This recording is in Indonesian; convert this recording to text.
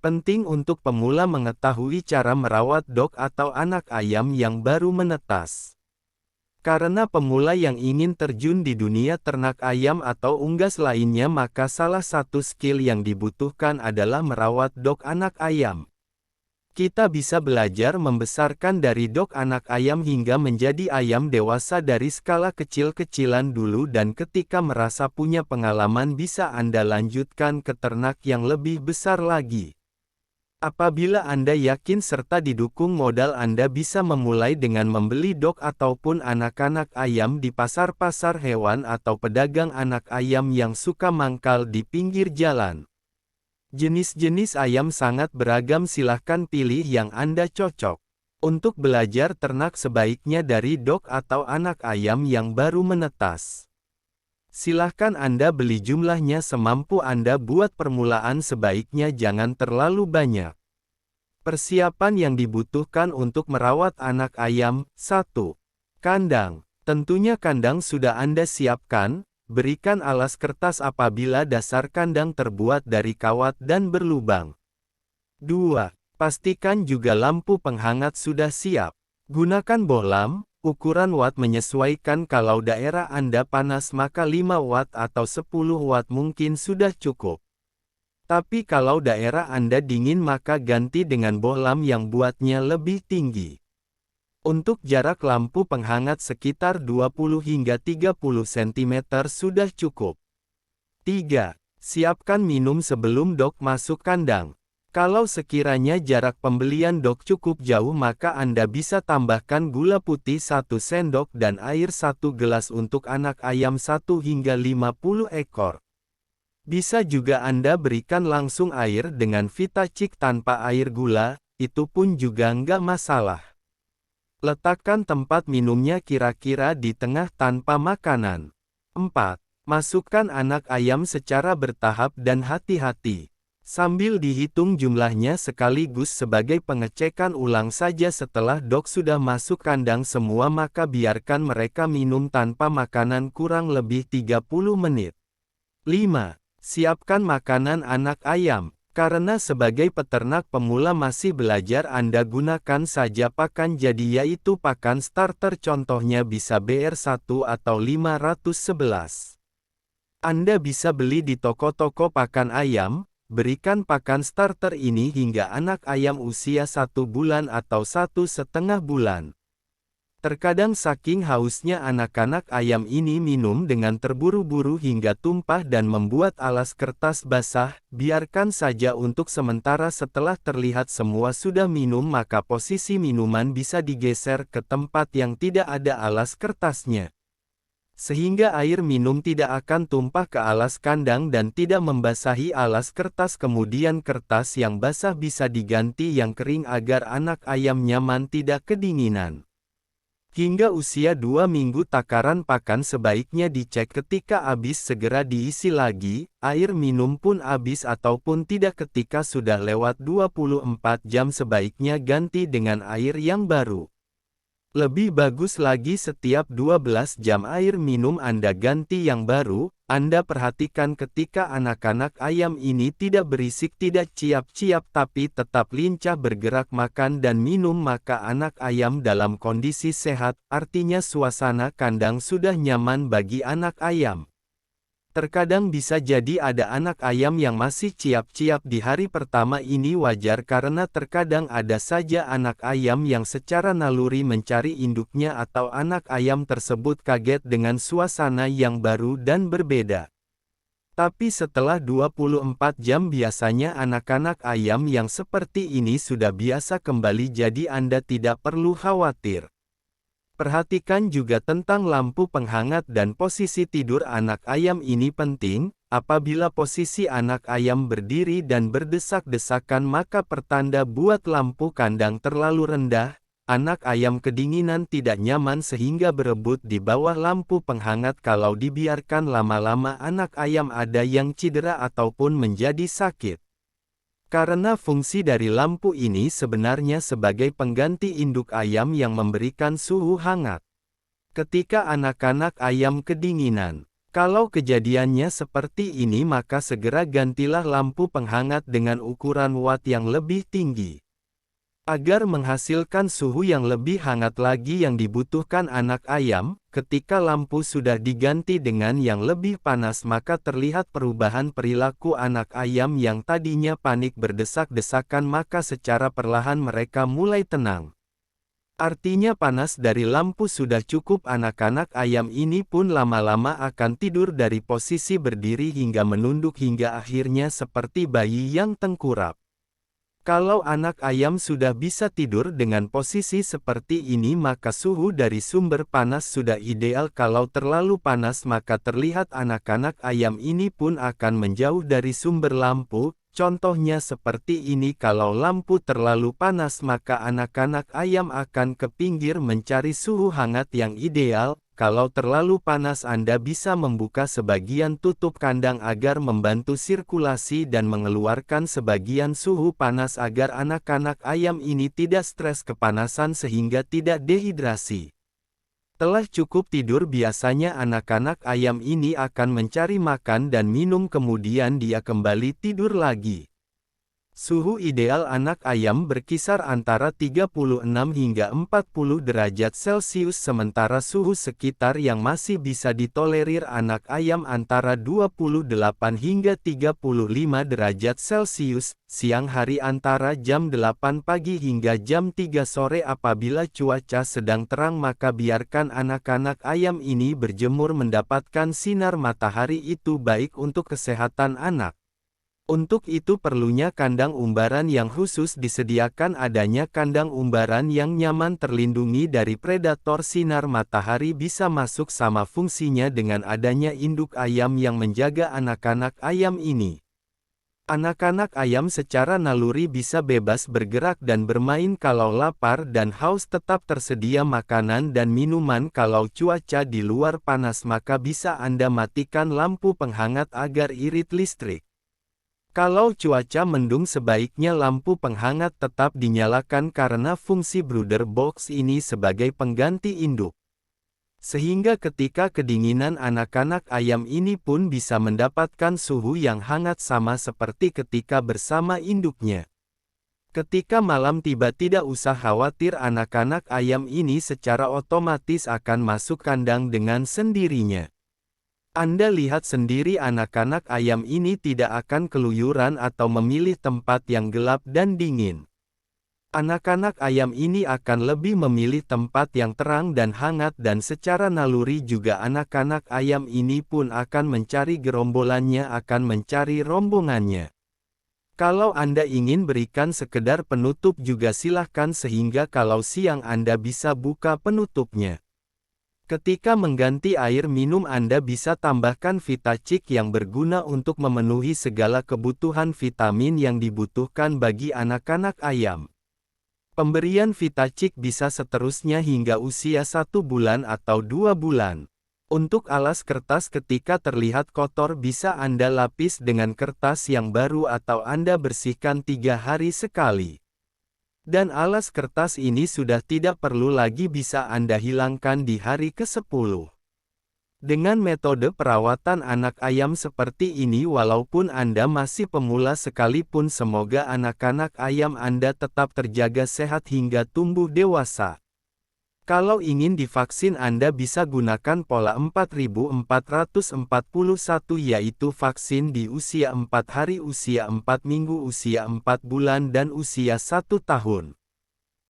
Penting untuk pemula mengetahui cara merawat dog atau anak ayam yang baru menetas. Karena pemula yang ingin terjun di dunia ternak ayam atau unggas lainnya, maka salah satu skill yang dibutuhkan adalah merawat dog anak ayam. Kita bisa belajar membesarkan dari dog anak ayam hingga menjadi ayam dewasa dari skala kecil-kecilan dulu, dan ketika merasa punya pengalaman bisa Anda lanjutkan ke ternak yang lebih besar lagi. Apabila Anda yakin serta didukung modal, Anda bisa memulai dengan membeli dog ataupun anak-anak ayam di pasar-pasar hewan atau pedagang anak ayam yang suka mangkal di pinggir jalan. Jenis-jenis ayam sangat beragam, silahkan pilih yang Anda cocok. Untuk belajar ternak sebaiknya dari dog atau anak ayam yang baru menetas. Silahkan Anda beli jumlahnya semampu Anda, buat permulaan sebaiknya jangan terlalu banyak. Persiapan yang dibutuhkan untuk merawat anak ayam. 1. Kandang. Tentunya kandang sudah Anda siapkan, berikan alas kertas apabila dasar kandang terbuat dari kawat dan berlubang. 2. Pastikan juga lampu penghangat sudah siap. Gunakan bohlam. Ukuran watt menyesuaikan, kalau daerah Anda panas maka 5 watt atau 10 watt mungkin sudah cukup. Tapi kalau daerah Anda dingin maka ganti dengan bohlam yang buatnya lebih tinggi. Untuk jarak lampu penghangat sekitar 20 hingga 30 cm sudah cukup. 3. Siapkan minum sebelum dog masuk kandang. Kalau sekiranya jarak pembelian dog cukup jauh maka Anda bisa tambahkan gula putih 1 sendok dan air 1 gelas untuk anak ayam 1 hingga 50 ekor. Bisa juga Anda berikan langsung air dengan Vitacik tanpa air gula, itu pun juga nggak masalah. Letakkan tempat minumnya kira-kira di tengah tanpa makanan. 4. Masukkan anak ayam secara bertahap dan hati-hati. Sambil dihitung jumlahnya sekaligus sebagai pengecekan ulang saja. Setelah dog sudah masuk kandang semua maka biarkan mereka minum tanpa makanan kurang lebih 30 menit. 5. Siapkan makanan anak ayam. Karena sebagai peternak pemula masih belajar, Anda gunakan saja pakan jadi, yaitu pakan starter, contohnya bisa BR1 atau 511. Anda bisa beli di toko-toko pakan ayam. Berikan pakan starter ini hingga anak ayam usia 1 bulan atau 1,5 bulan. Terkadang saking hausnya anak-anak ayam ini minum dengan terburu-buru hingga tumpah dan membuat alas kertas basah. Biarkan saja untuk sementara. Setelah terlihat semua sudah minum maka posisi minuman bisa digeser ke tempat yang tidak ada alas kertasnya, sehingga air minum tidak akan tumpah ke alas kandang dan tidak membasahi alas kertas. Kemudian kertas yang basah bisa diganti yang kering agar anak ayam nyaman tidak kedinginan. Hingga usia 2 minggu takaran pakan sebaiknya dicek ketika habis segera diisi lagi. Air minum pun habis ataupun tidak ketika sudah lewat 24 jam sebaiknya ganti dengan air yang baru. Lebih bagus lagi setiap 12 jam air minum Anda ganti yang baru. Anda perhatikan ketika anak-anak ayam ini tidak berisik, tidak ciap-ciap, tapi tetap lincah bergerak makan dan minum, maka anak ayam dalam kondisi sehat, artinya suasana kandang sudah nyaman bagi anak ayam. Terkadang bisa jadi ada anak ayam yang masih ciap-ciap di hari pertama. Ini wajar karena terkadang ada saja anak ayam yang secara naluri mencari induknya atau anak ayam tersebut kaget dengan suasana yang baru dan berbeda. Tapi setelah 24 jam biasanya anak-anak ayam yang seperti ini sudah biasa kembali, jadi Anda tidak perlu khawatir. Perhatikan juga tentang lampu penghangat dan posisi tidur anak ayam ini penting. Apabila posisi anak ayam berdiri dan berdesak-desakan maka pertanda buat lampu kandang terlalu rendah. Anak ayam kedinginan tidak nyaman sehingga berebut di bawah lampu penghangat. Kalau dibiarkan lama-lama anak ayam ada yang cedera ataupun menjadi sakit. Karena fungsi dari lampu ini sebenarnya sebagai pengganti induk ayam yang memberikan suhu hangat. Ketika anak-anak ayam kedinginan, Kalau kejadiannya seperti ini maka segera gantilah lampu penghangat dengan ukuran watt yang lebih tinggi. Agar menghasilkan suhu yang lebih hangat lagi yang dibutuhkan anak ayam, ketika lampu sudah diganti dengan yang lebih panas maka terlihat perubahan perilaku anak ayam yang tadinya panik berdesak-desakan maka secara perlahan mereka mulai tenang. Artinya panas dari lampu sudah cukup anak-anak ayam ini pun lama-lama akan tidur dari posisi berdiri hingga menunduk hingga akhirnya seperti bayi yang tengkurap. Kalau anak ayam sudah bisa tidur dengan posisi seperti ini maka suhu dari sumber panas sudah ideal. Kalau terlalu panas maka terlihat anak-anak ayam ini pun akan menjauh dari sumber lampu. Contohnya seperti ini, kalau lampu terlalu panas maka anak-anak ayam akan ke pinggir mencari suhu hangat yang ideal. Kalau terlalu panas Anda bisa membuka sebagian tutup kandang agar membantu sirkulasi dan mengeluarkan sebagian suhu panas agar anak-anak ayam ini tidak stres kepanasan sehingga tidak dehidrasi. Setelah cukup tidur biasanya anak-anak ayam ini akan mencari makan dan minum kemudian dia kembali tidur lagi. Suhu ideal anak ayam berkisar antara 36 hingga 40 derajat Celcius sementara suhu sekitar yang masih bisa ditolerir anak ayam antara 28 hingga 35 derajat Celcius, siang hari antara jam 8 pagi hingga jam 3 sore. Apabila cuaca sedang terang maka biarkan anak-anak ayam ini berjemur mendapatkan sinar matahari, itu baik untuk kesehatan anak. Untuk itu perlunya kandang umbaran yang khusus disediakan. Adanya kandang umbaran yang nyaman terlindungi dari predator sinar matahari bisa masuk sama fungsinya dengan adanya induk ayam yang menjaga anak-anak ayam ini. Anak-anak ayam secara naluri bisa bebas bergerak dan bermain kalau lapar dan haus, tetap tersedia makanan dan minuman. Kalau cuaca di luar panas maka bisa Anda matikan lampu penghangat agar irit listrik. Kalau cuaca mendung sebaiknya lampu penghangat tetap dinyalakan karena fungsi brooder box ini sebagai pengganti induk. Sehingga ketika kedinginan anak-anak ayam ini pun bisa mendapatkan suhu yang hangat sama seperti ketika bersama induknya. Ketika malam tiba tidak usah khawatir, anak-anak ayam ini secara otomatis akan masuk kandang dengan sendirinya. Anda lihat sendiri anak-anak ayam ini tidak akan keluyuran atau memilih tempat yang gelap dan dingin. Anak-anak ayam ini akan lebih memilih tempat yang terang dan hangat dan secara naluri juga anak-anak ayam ini pun akan mencari gerombolannya, akan mencari rombongannya. Kalau Anda ingin berikan sekedar penutup juga silahkan sehingga kalau siang Anda bisa buka penutupnya. Ketika mengganti air minum Anda bisa tambahkan VitaChick yang berguna untuk memenuhi segala kebutuhan vitamin yang dibutuhkan bagi anak-anak ayam. Pemberian VitaChick bisa seterusnya hingga usia 1 bulan atau 2 bulan. Untuk alas kertas ketika terlihat kotor bisa Anda lapis dengan kertas yang baru atau Anda bersihkan 3 hari sekali. Dan alas kertas ini sudah tidak perlu lagi bisa Anda hilangkan di hari ke-10. Dengan metode perawatan anak ayam seperti ini walaupun Anda masih pemula sekalipun semoga anak-anak ayam Anda tetap terjaga sehat hingga tumbuh dewasa. Kalau ingin divaksin Anda bisa gunakan pola 4441 yaitu vaksin di usia 4 hari, usia 4 minggu, usia 4 bulan dan usia 1 tahun.